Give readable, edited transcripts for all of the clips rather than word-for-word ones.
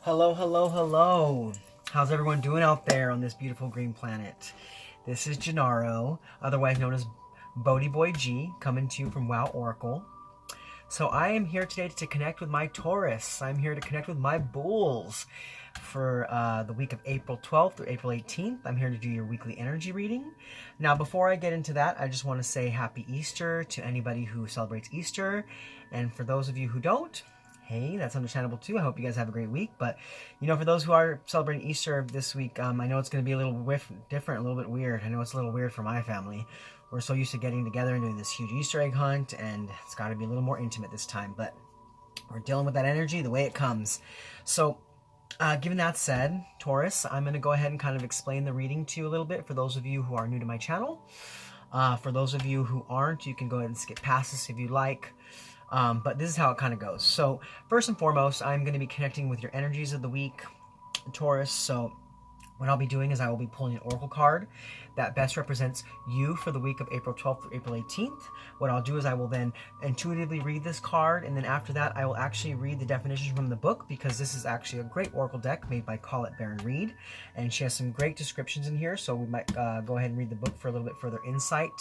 Hello, hello, hello. How's everyone doing out there on this beautiful green planet? This is Gennaro, otherwise known as Bhodiboy G, coming to you from WoW Oracle. So I am here today to connect with my Taurus. I'm here to connect with my Bulls for the week of April 12th through April 18th. I'm here to do your weekly energy reading. Now, before I get into that, I just want to say Happy Easter to anybody who celebrates Easter. And for those of you who don't, hey, that's understandable too. I hope you guys have a great week. But, you know, for those who are celebrating Easter this week, I know it's going to be a little different, a little bit weird. I know it's a little weird for my family. We're so used to getting together and doing this huge Easter egg hunt, and it's got to be a little more intimate this time. But we're dealing with that energy the way it comes. So, given that said, Taurus, I'm going to go ahead and kind of explain the reading to you a little bit for those of you who are new to my channel. For those of you who aren't, you can go ahead and skip past this if you like. But this is how it kind of goes. So first and foremost, I'm going to be connecting with your energies of the week, Taurus. So what I'll be doing is I will be pulling an oracle card that best represents you for the week of April 12th through April 18th. What I'll do is I will then intuitively read this card, and then after that I will actually read the definitions from the book, because this is actually a great oracle deck made by Colette Baron-Reid, and she has some great descriptions in here, so we might go ahead and read the book for a little bit further insight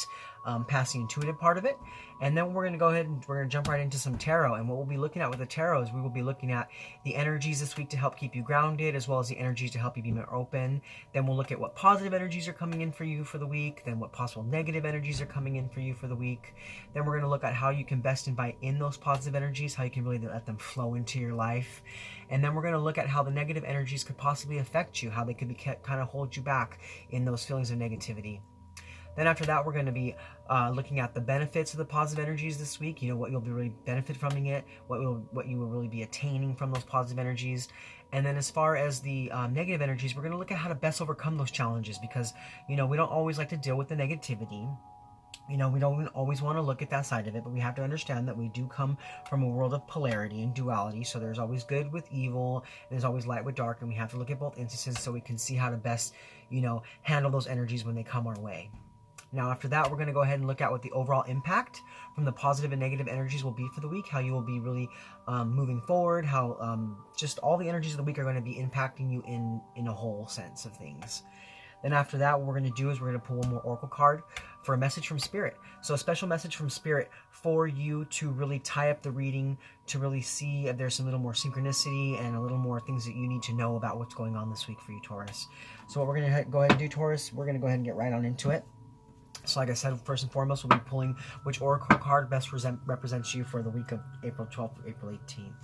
past the intuitive part of it. And then we're going to go ahead and we're going to jump right into some tarot. And what we'll be looking at with the tarot is we will be looking at the energies this week to help keep you grounded, as well as the energies to help you be more open. Then we'll look at what positive energies are coming in for you for the week, then what possible negative energies are coming in for you for the week. Then we're going to look at how you can best invite in those positive energies, how you can really let them flow into your life. And then we're going to look at how the negative energies could possibly affect you, how they could be kind of hold you back in those feelings of negativity. Then after that, we're going to be looking at the benefits of the positive energies this week. You know, what you'll be really benefit from it, what you will really be attaining from those positive energies. And then as far as the negative energies, we're going to look at how to best overcome those challenges, because, you know, we don't always like to deal with the negativity. You know, we don't always want to look at that side of it, but we have to understand that we do come from a world of polarity and duality. So there's always good with evil, and there's always light with dark, and we have to look at both instances so we can see how to best, you know, handle those energies when they come our way. Now, after that, we're going to go ahead and look at what the overall impact from the positive and negative energies will be for the week, how you will be really moving forward, how just all the energies of the week are going to be impacting you in a whole sense of things. Then after that, what we're going to do is we're going to pull one more oracle card for a message from Spirit. So a special message from Spirit for you to really tie up the reading, to really see if there's some little more synchronicity and a little more things that you need to know about what's going on this week for you, Taurus. So what we're going to go ahead and do, Taurus, we're going to go ahead and get right on into it. So like I said, first and foremost, we'll be pulling which oracle card best represents you for the week of April 12th through April 18th.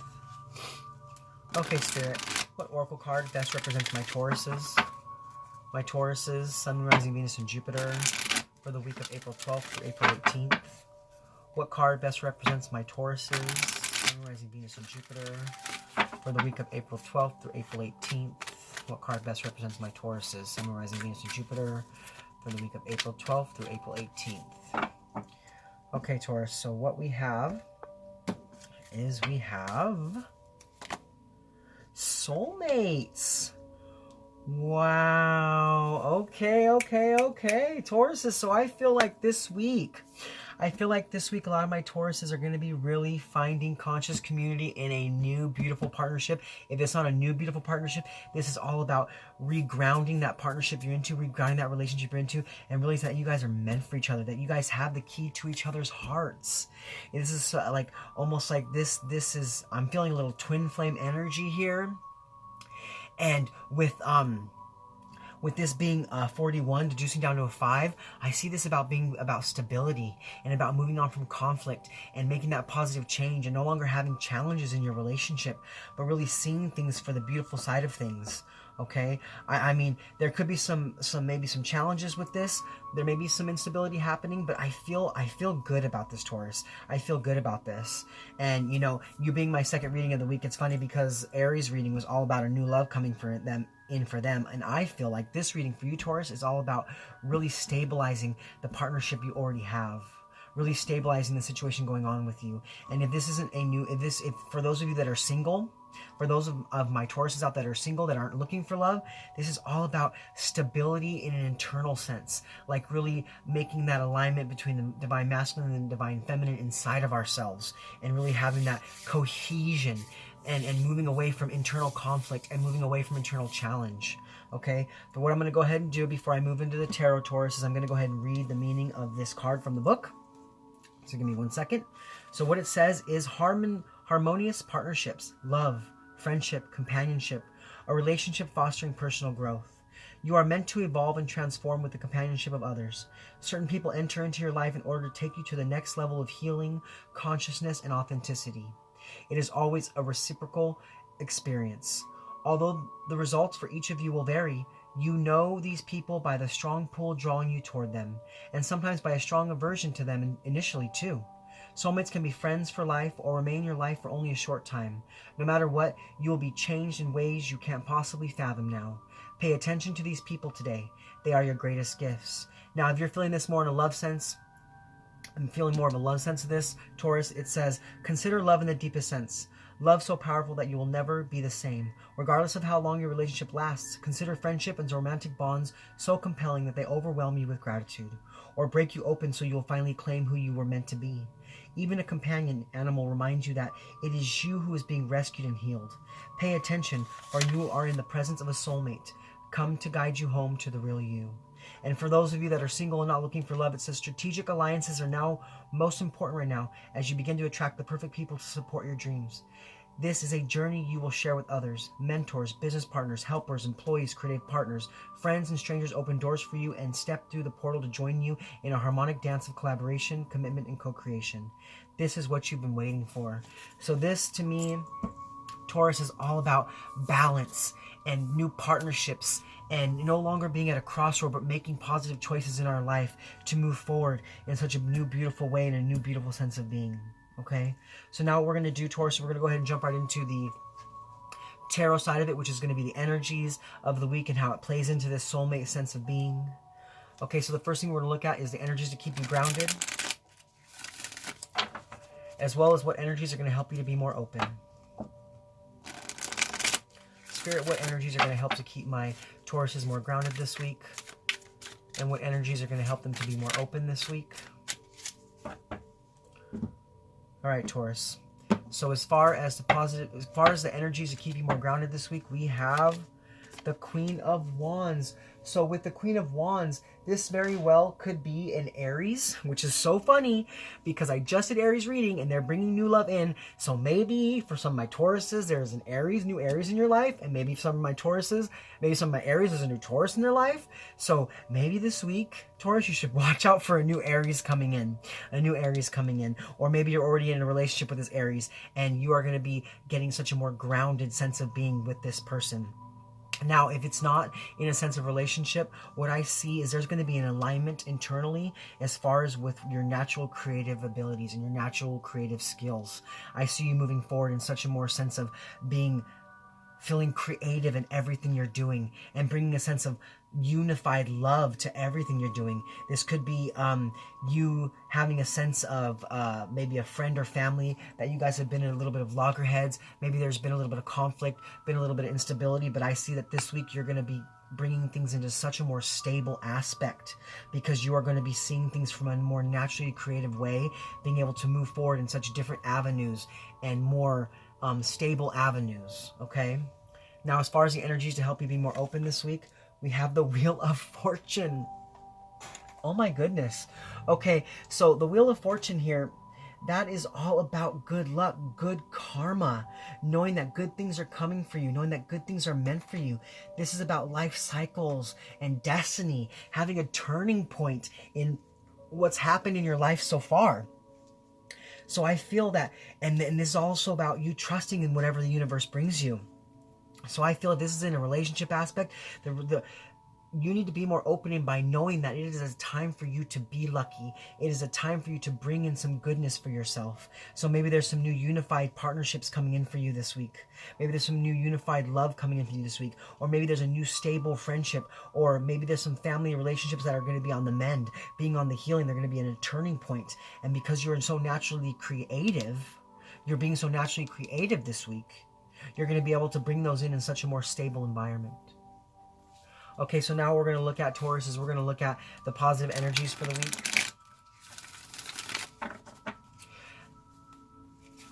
Okay, Spirit, what oracle card best represents my Tauruses? My Tauruses, Sun, Moon, Rising, Venus, and Jupiter for the week of April 12th through April 18th. What card best represents my Tauruses, Sun, Moon, Rising, Venus, and Jupiter for the week of April 12th through April 18th? What card best represents my Tauruses, Sun, Moon, Rising, Venus, and Jupiter for the week of April 12th through April 18th. Okay, Taurus, so what we have is we have soulmates. Wow. Okay. Tauruses, so I feel like this week, a lot of my Tauruses are going to be really finding conscious community in a new, beautiful partnership. If it's not a new, beautiful partnership, this is all about regrounding that partnership you're into, regrounding that relationship you're into, and realize that you guys are meant for each other, that you guys have the key to each other's hearts. This is like, almost like this is, I'm feeling a little twin flame energy here. And with this being 41, deducing down to a 5, I see this about being about stability and about moving on from conflict and making that positive change and no longer having challenges in your relationship, but really seeing things for the beautiful side of things. Okay, I mean, there could be maybe some challenges with this. There may be some instability happening, but I feel good about this, Taurus. I feel good about this. And you know, you being my second reading of the week, it's funny because Aries reading was all about a new love coming for them, and I feel like this reading for you, Taurus, is all about really stabilizing the partnership you already have. Really stabilizing the situation going on with you. And if this isn't if for those of you that are single, for those of my Tauruses out that are single, that aren't looking for love, this is all about stability in an internal sense. Like really making that alignment between the divine masculine and the divine feminine inside of ourselves. And really having that cohesion and moving away from internal conflict and moving away from internal challenge. Okay, but what I'm going to go ahead and do before I move into the tarot, Taurus, is I'm going to go ahead and read the meaning of this card from the book. So give me 1 second. So what it says is harmonious partnerships, love, friendship, companionship, a relationship fostering personal growth. You are meant to evolve and transform with the companionship of others. Certain people enter into your life in order to take you to the next level of healing, consciousness, and authenticity. It is always a reciprocal experience. Although the results for each of you will vary, you know these people by the strong pull drawing you toward them, and sometimes by a strong aversion to them initially too. Soulmates can be friends for life or remain in your life for only a short time. No matter what, you will be changed in ways you can't possibly fathom now. Pay attention to these people today. They are your greatest gifts. Now, if you're feeling this more in a love sense, I'm feeling more of a love sense of this, Taurus, it says, consider love in the deepest sense. Love so powerful that you will never be the same. Regardless of how long your relationship lasts, consider friendship and romantic bonds so compelling that they overwhelm you with gratitude, or break you open so you will finally claim who you were meant to be. Even a companion animal reminds you that it is you who is being rescued and healed. Pay attention, for you are in the presence of a soulmate, come to guide you home to the real you. And for those of you that are single and not looking for love, it says strategic alliances are now most important right now as you begin to attract the perfect people to support your dreams. This is a journey you will share with others. Mentors, business partners, helpers, employees, creative partners, friends, and strangers open doors for you and step through the portal to join you in a harmonic dance of collaboration, commitment, and co-creation. This is what you've been waiting for. So this, to me, Taurus, is all about balance and new partnerships and no longer being at a crossroad, but making positive choices in our life to move forward in such a new, beautiful way and a new, beautiful sense of being. Okay, so now what we're going to do, Taurus, we're going to go ahead and jump right into the tarot side of it, which is going to be the energies of the week and how it plays into this soulmate sense of being. Okay, so the first thing we're going to look at is the energies to keep you grounded, as well as what energies are going to help you to be more open. Spirit, what energies are going to help to keep my Tauruses more grounded this week? And what energies are going to help them to be more open this week? All right, Taurus. So as far as the energies to keep you more grounded this week, we have the Queen of Wands. So with the Queen of Wands, this very well could be an Aries, which is so funny because I just did Aries reading and they're bringing new love in. So maybe for some of my Tauruses, there's an Aries, new Aries in your life. And maybe some of my Tauruses, maybe some of my Aries, there's a new Taurus in their life. So maybe this week, Taurus, you should watch out for a new Aries coming in. A new Aries coming in. Or maybe you're already in a relationship with this Aries and you are going to be getting such a more grounded sense of being with this person. Now, if it's not in a sense of relationship, what I see is there's going to be an alignment internally as far as with your natural creative abilities and your natural creative skills. I see you moving forward in such a more sense of feeling creative in everything you're doing and bringing a sense of unified love to everything you're doing. This could be you having a sense of maybe a friend or family that you guys have been in a little bit of loggerheads. Maybe there's been a little bit of conflict, been a little bit of instability, but I see that this week you're going to be bringing things into such a more stable aspect because you are going to be seeing things from a more naturally creative way, being able to move forward in such different avenues and more stable avenues. Okay, now as far as the energies to help you be more open this week, we have the Wheel of Fortune. Oh my goodness. Okay, so the Wheel of Fortune here, that is all about good luck, good karma, knowing that good things are coming for you, knowing that good things are meant for you. This is about life cycles and destiny, having a turning point in what's happened in your life so far. So I feel that, and this is also about you trusting in whatever the universe brings you. So I feel this is in a relationship aspect. You need to be more open by knowing that it is a time for you to be lucky. It is a time for you to bring in some goodness for yourself. So maybe there's some new unified partnerships coming in for you this week. Maybe there's some new unified love coming in for you this week. Or maybe there's a new stable friendship. Or maybe there's some family relationships that are going to be on the mend, being on the healing. They're going to be in a turning point. And because you're so naturally creative, you're being so naturally creative this week, you're going to be able to bring those in such a more stable environment. Okay, so now we're going to look at Tauruses. We're going to look at the positive energies for the week,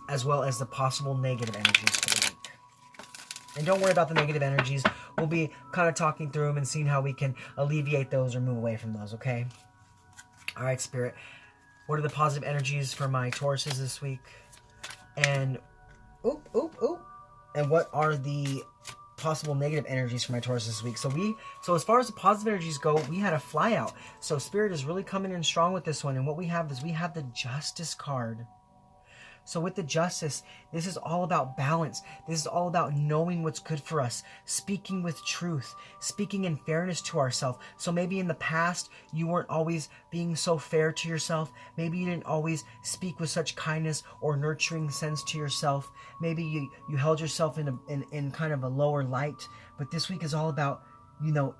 as well as the possible negative energies for the And don't worry about the negative energies. We'll be kind of talking through them and seeing how we can alleviate those or move away from those, okay? All right, Spirit. What are the positive energies for my Tauruses this week? And, and what are the possible negative energies for my Taurus this week? So as far as the positive energies go, we had a fly out. So Spirit is really coming in strong with this one. And what we have is we have the Justice card. So with the Justice, this is all about balance. This is all about knowing what's good for us, speaking with truth, speaking in fairness to ourselves. So maybe in the past, you weren't always being so fair to yourself. Maybe you didn't always speak with such kindness or nurturing sense to yourself. Maybe you held yourself in kind of a lower light. But this week is all about, you know,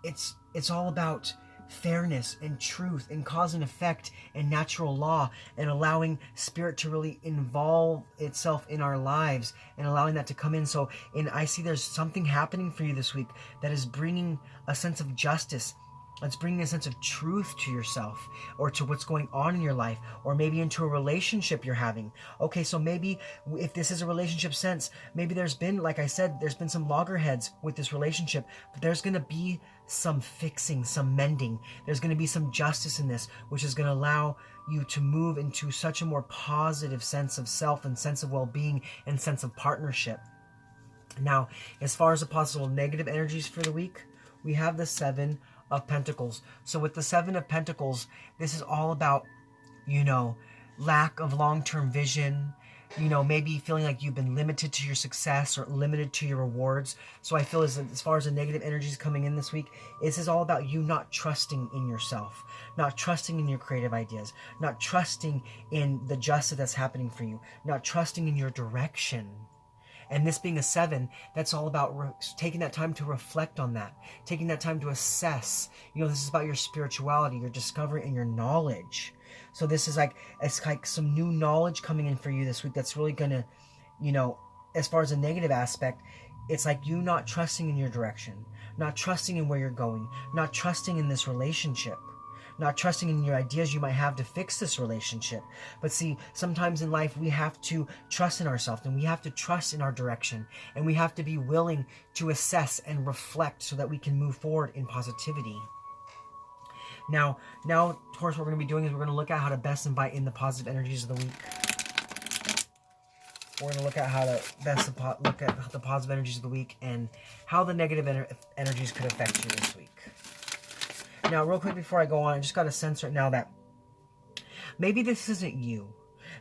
it's all about fairness and truth and cause and effect and natural law, and allowing Spirit to really involve itself in our lives and allowing that to come in. So I see there's something happening for you this week that is bringing a sense of justice. It's bringing a sense of truth to yourself or to what's going on in your life, or maybe into a relationship you're having. Okay, so maybe if this is a relationship sense, maybe there's been, like I said, there's been some loggerheads with this relationship, but there's going to be some fixing, some mending. There's going to be some justice in this, which is going to allow you to move into such a more positive sense of self and sense of well-being and sense of partnership. Now, as far as the possible negative energies for the week, we have the Seven of Pentacles. So with the Seven of Pentacles, this is all about, you know, lack of long-term vision, you know, maybe feeling like you've been limited to your success or limited to your rewards. So I feel as far as the negative energies coming in this week, this is all about you not trusting in yourself, not trusting in your creative ideas, not trusting in the justice that's happening for you, not trusting in your direction. And this being a 7, that's all about taking that time to reflect on that, taking that time to assess. You know, this is about your spirituality, your discovery, and your knowledge. So this is it's like some new knowledge coming in for you this week that's really going to, you know, as far as a negative aspect, it's like you not trusting in your direction, not trusting in where you're going, not trusting in this relationship, not trusting in your ideas you might have to fix this relationship. But see, sometimes in life we have to trust in ourselves, and we have to trust in our direction, and we have to be willing to assess and reflect so that we can move forward in positivity. Now, Taurus, what we're going to be doing is we're going to look at how to best invite in the positive energies of the week. We're going to look at how to best look at the positive energies of the week and how the negative energies could affect you this week. Now, real quick before I go on, I just got a sense right now that maybe this isn't you.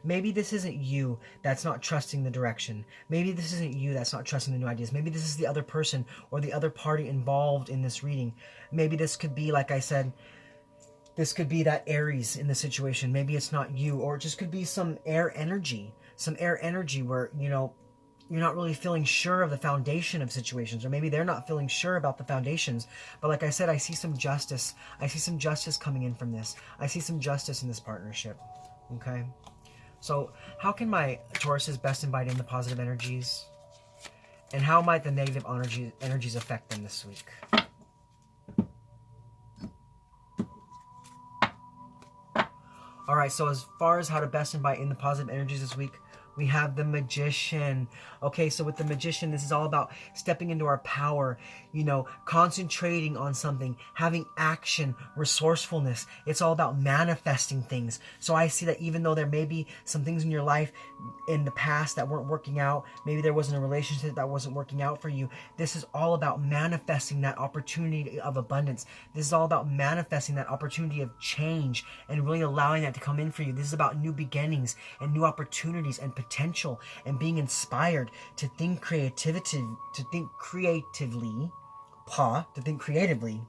Maybe this isn't you that's not trusting the direction. Maybe this isn't you that's not trusting the new ideas. Maybe this is the other person or the other party involved in this reading. Maybe this could be, like I said, this could be that Aries in the situation. Maybe it's not you, or it just could be some air energy where, you know, you're not really feeling sure of the foundation of situations, or maybe they're not feeling sure about the foundations. But like I said, I see some justice. I see some justice coming in from this. I see some justice in this partnership. Okay? So how can my Tauruses best invite in the positive energies? And how might the negative energies affect them this week? All right, so as far as how to best invite in the positive energies this week, we have the Magician. Okay, so with the Magician, this is all about stepping into our power, you know, concentrating on something, having action, resourcefulness. It's all about manifesting things. So I see that even though there may be some things in your life in the past that weren't working out, maybe there wasn't a relationship that wasn't working out for you, this is all about manifesting that opportunity of abundance. This is all about manifesting that opportunity of change and really allowing that to come in for you. This is about new beginnings and new opportunities and potential and being inspired to think creatively, to think creatively.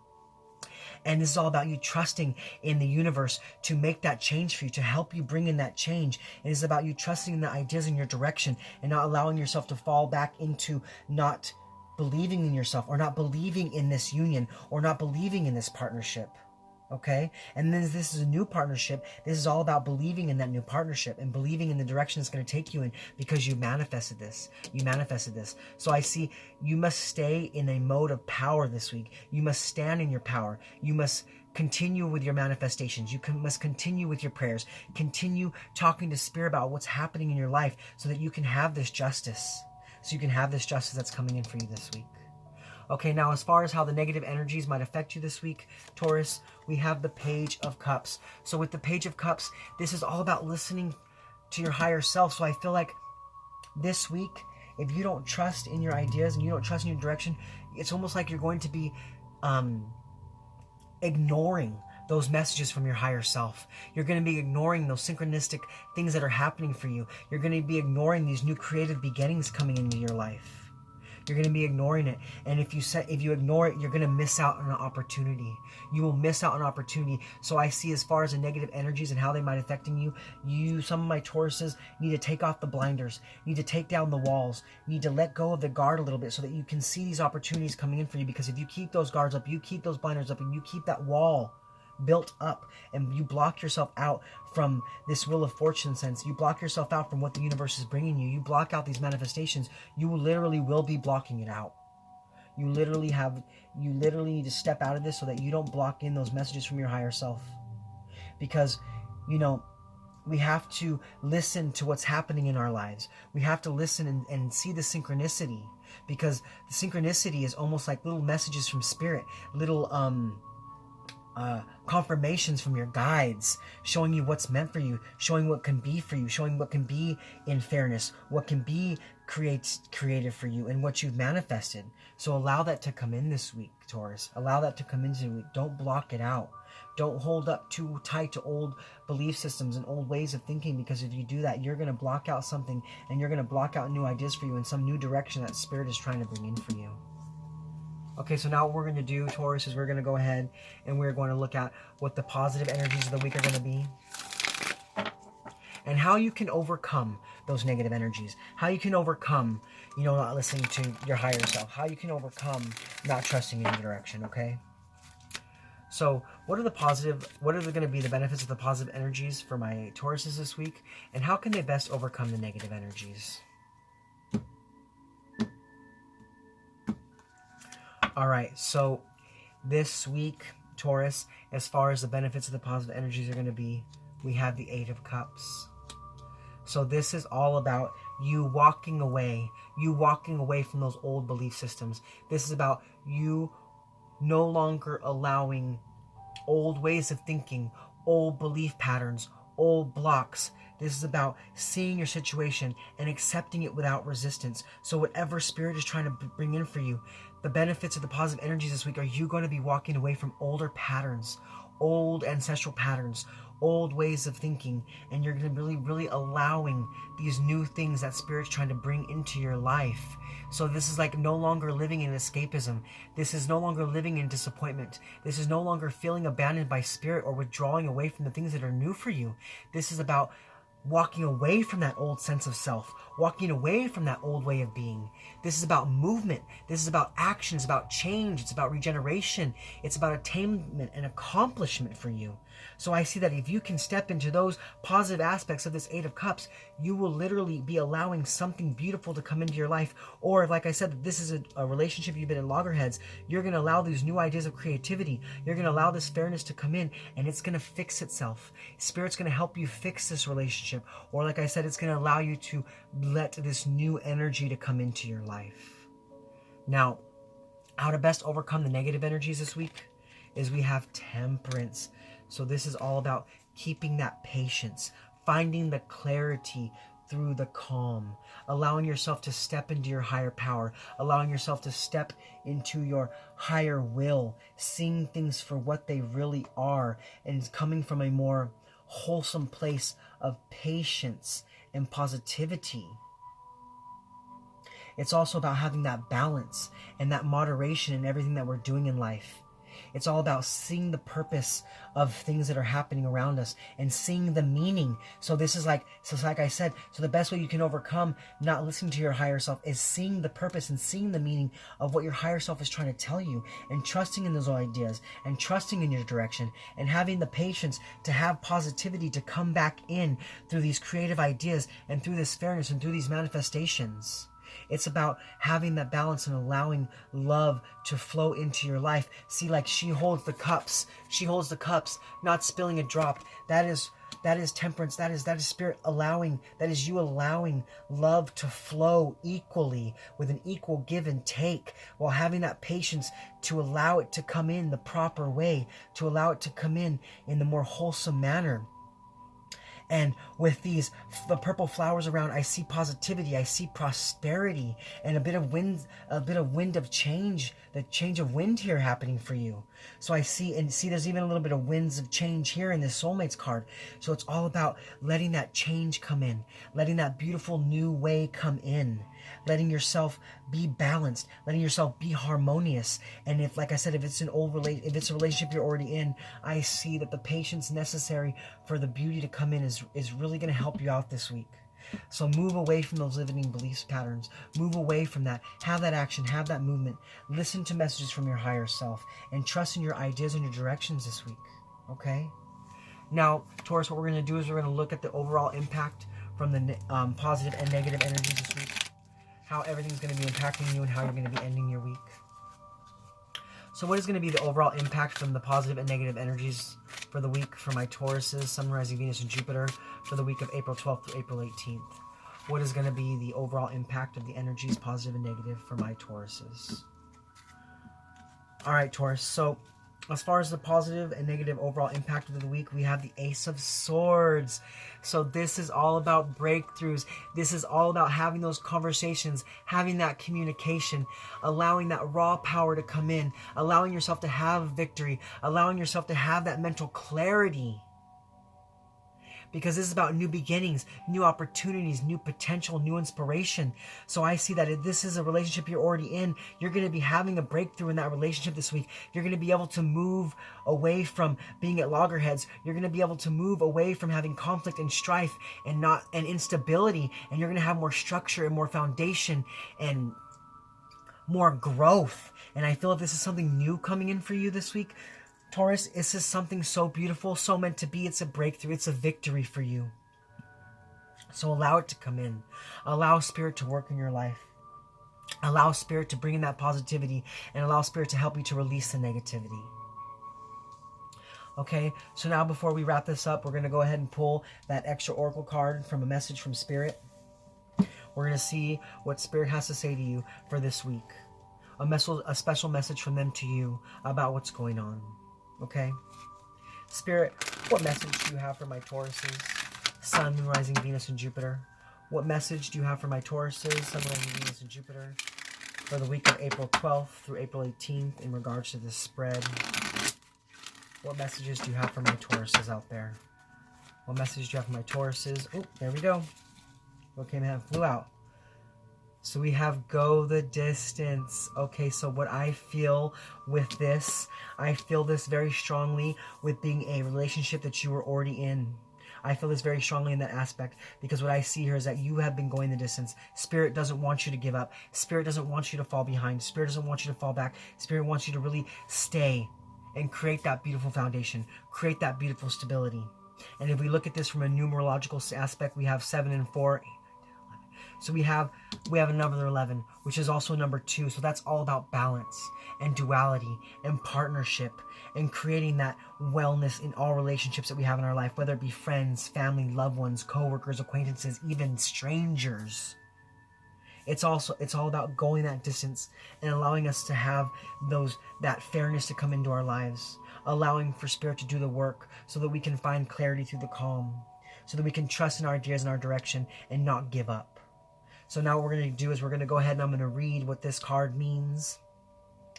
And this is all about you trusting in the universe to make that change for you, to help you bring in that change. It is about you trusting in the ideas in your direction and not allowing yourself to fall back into not believing in yourself, or not believing in this union, or not believing in this partnership. Okay? And then this is a new partnership. This is all about believing in that new partnership and believing in the direction it's going to take you in, because you manifested this. So I see you must stay in a mode of power this week. You must stand in your power. You must continue with your manifestations. You must continue with your prayers. Continue talking to Spirit about what's happening in your life so that you can have this justice, so you can have this justice that's coming in for you this week. Okay, now as far as how the negative energies might affect you this week, Taurus, we have the Page of Cups. So with the Page of Cups, this is all about listening to your higher self. So I feel like this week, if you don't trust in your ideas and you don't trust in your direction, it's almost like you're going to be ignoring those messages from your higher self. You're going to be ignoring those synchronistic things that are happening for you. You're going to be ignoring these new creative beginnings coming into your life. You're going to be ignoring it. And if you ignore it, you're going to miss out on an opportunity. You will miss out on an opportunity. So I see, as far as the negative energies and how they might affecting you, some of my Tauruses need to take off the blinders, need to take down the walls, need to let go of the guard a little bit so that you can see these opportunities coming in for you. Because if you keep those guards up, you keep those blinders up, and you keep that wall built up, and you block yourself out from this Wheel of Fortune sense, you block yourself out from what the universe is bringing you, you block out these manifestations, you literally will be blocking it out. You literally need to step out of this so that you don't block in those messages from your higher self. Because, we have to listen to what's happening in our lives. We have to listen and see the synchronicity, because the synchronicity is almost like little messages from spirit, little confirmations from your guides, showing you what's meant for you, showing what can be for you, showing what can be in fairness, what can be creative for you, and what you've manifested. So allow that to come in this week, Taurus. Allow that to come into the week. Don't block it out. Don't hold up too tight to old belief systems and old ways of thinking, because if you do that, you're going to block out something, and you're going to block out new ideas for you in some new direction that Spirit is trying to bring in for you. Okay, so now what we're going to do, Taurus, is we're going to go ahead and we're going to look at what the positive energies of the week are going to be, and how you can overcome those negative energies, how you can overcome, not listening to your higher self, how you can overcome not trusting in your direction, okay? So what are going to be the benefits of the positive energies for my Tauruses this week, and how can they best overcome the negative energies? All right, so this week, Taurus, as far as the benefits of the positive energies are going to be, we have the Eight of Cups. So this is all about you walking away from those old belief systems. This is about you no longer allowing old ways of thinking, old belief patterns, old blocks. This is about seeing your situation and accepting it without resistance. So whatever Spirit is trying to bring in for you, the benefits of the positive energies this week are you going to be walking away from older patterns, old ancestral patterns, old ways of thinking, and you're going to be really allowing these new things that Spirit's trying to bring into your life. So this is like no longer living in escapism. This is no longer living in disappointment. This is no longer feeling abandoned by Spirit or withdrawing away from the things that are new for you. This is about walking away from that old sense of self, walking away from that old way of being. This is about movement. This is about action. It's about change. It's about regeneration. It's about attainment and accomplishment for you. So I see that if you can step into those positive aspects of this Eight of Cups, you will literally be allowing something beautiful to come into your life. Or like I said, this is a relationship you've been in loggerheads. You're going to allow these new ideas of creativity. You're going to allow this fairness to come in, and it's going to fix itself. Spirit's going to help you fix this relationship. Or like I said, it's going to allow you to let this new energy to come into your life. Now, how to best overcome the negative energies this week is we have Temperance. So this is all about keeping that patience, finding the clarity through the calm, allowing yourself to step into your higher power, allowing yourself to step into your higher will, seeing things for what they really are, and coming from a more wholesome place of patience and positivity. It's also about having that balance and that moderation in everything that we're doing in life. It's all about seeing the purpose of things that are happening around us and seeing the meaning. So like I said, so the best way you can overcome not listening to your higher self is seeing the purpose and seeing the meaning of what your higher self is trying to tell you, and trusting in those ideas and trusting in your direction, and having the patience to have positivity to come back in through these creative ideas and through this fairness and through these manifestations. It's about having that balance and allowing love to flow into your life. See, like she holds the cups, not spilling a drop. That That is temperance. That is spirit allowing, that is you allowing love to flow equally with an equal give and take, while having that patience to allow it to come in the proper way, to allow it to come in the more wholesome manner. And with the purple flowers around, I see positivity, I see prosperity, and a bit of wind of change, the change of wind here happening for you. So I see there's even a little bit of winds of change here in this soulmates card. So it's all about letting that change come in, letting that beautiful new way come in, letting yourself be balanced, letting yourself be harmonious. And if, like I said, if it's a relationship you're already in, I see that the patience necessary for the beauty to come in is really going to help you out this week. So move away from those limiting beliefs patterns. Move away from that. Have that action. Have that movement. Listen to messages from your higher self. And trust in your ideas and your directions this week. Okay? Now, Taurus, what we're going to do is we're going to look at the overall impact from the positive and negative energies this week. How everything's going to be impacting you and how you're going to be ending your week. So what is going to be the overall impact from the positive and negative energies for the week for my Tauruses, Sun, Rising, Venus, and Jupiter for the week of April 12th through April 18th? What is going to be the overall impact of the energies, positive and negative, for my Tauruses? All right, Taurus. So as far as the positive and negative overall impact of the week, we have the Ace of Swords. So this is all about breakthroughs. This is all about having those conversations, having that communication, allowing that raw power to come in, allowing yourself to have victory, allowing yourself to have that mental clarity. Because this is about new beginnings, new opportunities, new potential, new inspiration. So I see that if this is a relationship you're already in, you're going to be having a breakthrough in that relationship this week. You're going to be able to move away from being at loggerheads. You're going to be able to move away from having conflict and strife and instability. And you're going to have more structure and more foundation and more growth. And I feel if this is something new coming in for you this week, Taurus, this is something so beautiful, so meant to be. It's a breakthrough. It's a victory for you. So allow it to come in. Allow Spirit to work in your life. Allow Spirit to bring in that positivity, and allow Spirit to help you to release the negativity. Okay, so now before we wrap this up, we're going to go ahead and pull that extra oracle card from a message from Spirit. We're going to see what Spirit has to say to you for this week. A special message from them to you about what's going on. Okay? Spirit, what message do you have for my Tauruses? Sun, Moon, Rising, Venus, and Jupiter. What message do you have for my Tauruses? Sun, Rising, Venus, and Jupiter for the week of April 12th through April 18th in regards to this spread? What messages do you have for my Tauruses out there? What message do you have for my Tauruses? Oh, there we go. Okay, man, flew out. So we have go the distance. Okay, so what I feel with this, I feel this very strongly with being a relationship that you were already in. I feel this very strongly in that aspect, because what I see here is that you have been going the distance. Spirit doesn't want you to give up. Spirit doesn't want you to fall behind. Spirit doesn't want you to fall back. Spirit wants you to really stay and create that beautiful foundation, create that beautiful stability. And if we look at this from a numerological aspect, we have 7 and 4. So we have a number 11, which is also number 2. So that's all about balance and duality and partnership and creating that wellness in all relationships that we have in our life, whether it be friends, family, loved ones, co-workers, acquaintances, even strangers. It's all about going that distance and allowing us to have that fairness to come into our lives, allowing for Spirit to do the work so that we can find clarity through the calm, so that we can trust in our ideas and our direction and not give up. So now what we're going to do is we're going to go ahead and I'm going to read what this card means.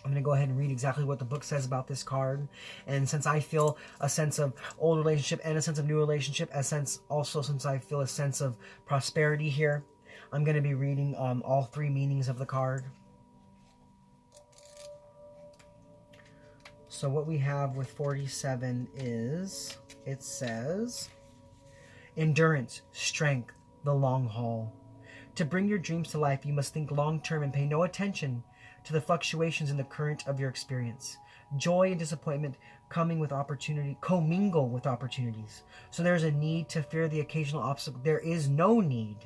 I'm going to go ahead and read exactly what the book says about this card. And since I feel a sense of old relationship and a sense of new relationship, since I feel a sense of prosperity here, I'm going to be reading all 3 meanings of the card. So what we have with 47 is, it says, endurance, strength, the long haul. To bring your dreams to life, you must think long-term and pay no attention to the fluctuations in the current of your experience. Joy and disappointment commingle with opportunities. So there's a need to fear the occasional obstacle. There is no need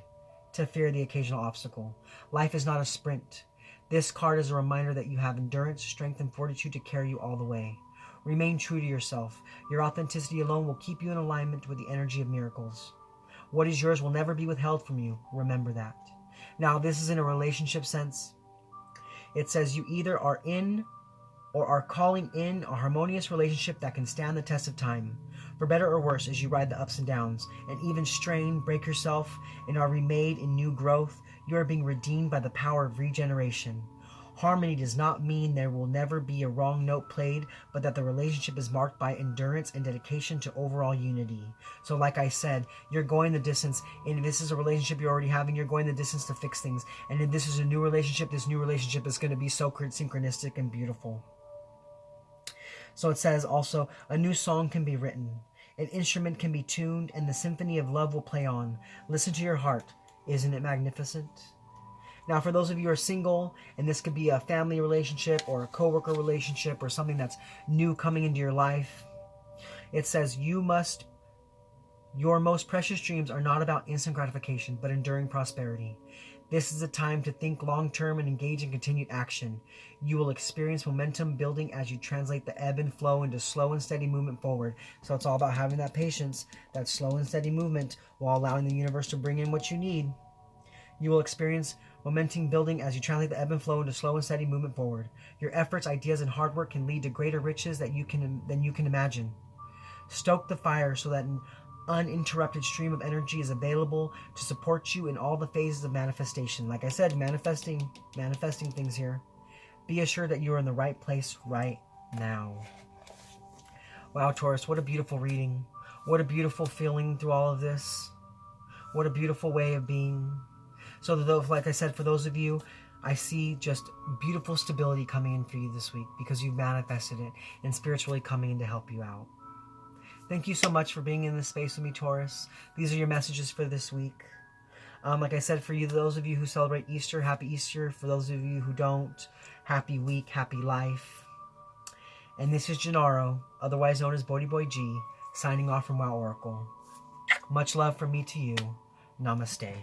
to fear the occasional obstacle. Life is not a sprint. This card is a reminder that you have endurance, strength, and fortitude to carry you all the way. Remain true to yourself. Your authenticity alone will keep you in alignment with the energy of miracles. What is yours will never be withheld from you. Remember that. Now, this is in a relationship sense. It says you either are in or are calling in a harmonious relationship that can stand the test of time. For better or worse, as you ride the ups and downs, and even strain, break yourself, and are remade in new growth, you are being redeemed by the power of regeneration. Harmony does not mean there will never be a wrong note played, but that the relationship is marked by endurance and dedication to overall unity. So like I said, you're going the distance, and if this is a relationship you're already having, you're going the distance to fix things. And if this is a new relationship, this new relationship is going to be so synchronistic and beautiful. So it says also, a new song can be written, an instrument can be tuned, and the symphony of love will play on. Listen to your heart. Isn't it magnificent? Now, for those of you who are single, and this could be a family relationship or a coworker relationship or something that's new coming into your life, it says your most precious dreams are not about instant gratification, but enduring prosperity. This is a time to think long-term and engage in continued action. You will experience momentum building as you translate the ebb and flow into slow and steady movement forward. So it's all about having that patience, that slow and steady movement, while allowing the universe to bring in what you need. You will experience momentum building as you translate the ebb and flow into slow and steady movement forward. Your efforts, ideas, and hard work can lead to greater riches than you can imagine. Stoke the fire so that an uninterrupted stream of energy is available to support you in all the phases of manifestation. Like I said, manifesting things here. Be assured that you are in the right place right now. Wow, Taurus, what a beautiful reading. What a beautiful feeling through all of this. What a beautiful way of being. So, like I said, for those of you, I see just beautiful stability coming in for you this week because you've manifested it, and Spirit's really coming in to help you out. Thank you so much for being in this space with me, Taurus. These are your messages for this week. Like I said, for you, those of you who celebrate Easter, happy Easter. For those of you who don't, happy week, happy life. And this is Gennaro, otherwise known as Bhodiboy G, signing off from Wow Oracle. Much love from me to you. Namaste.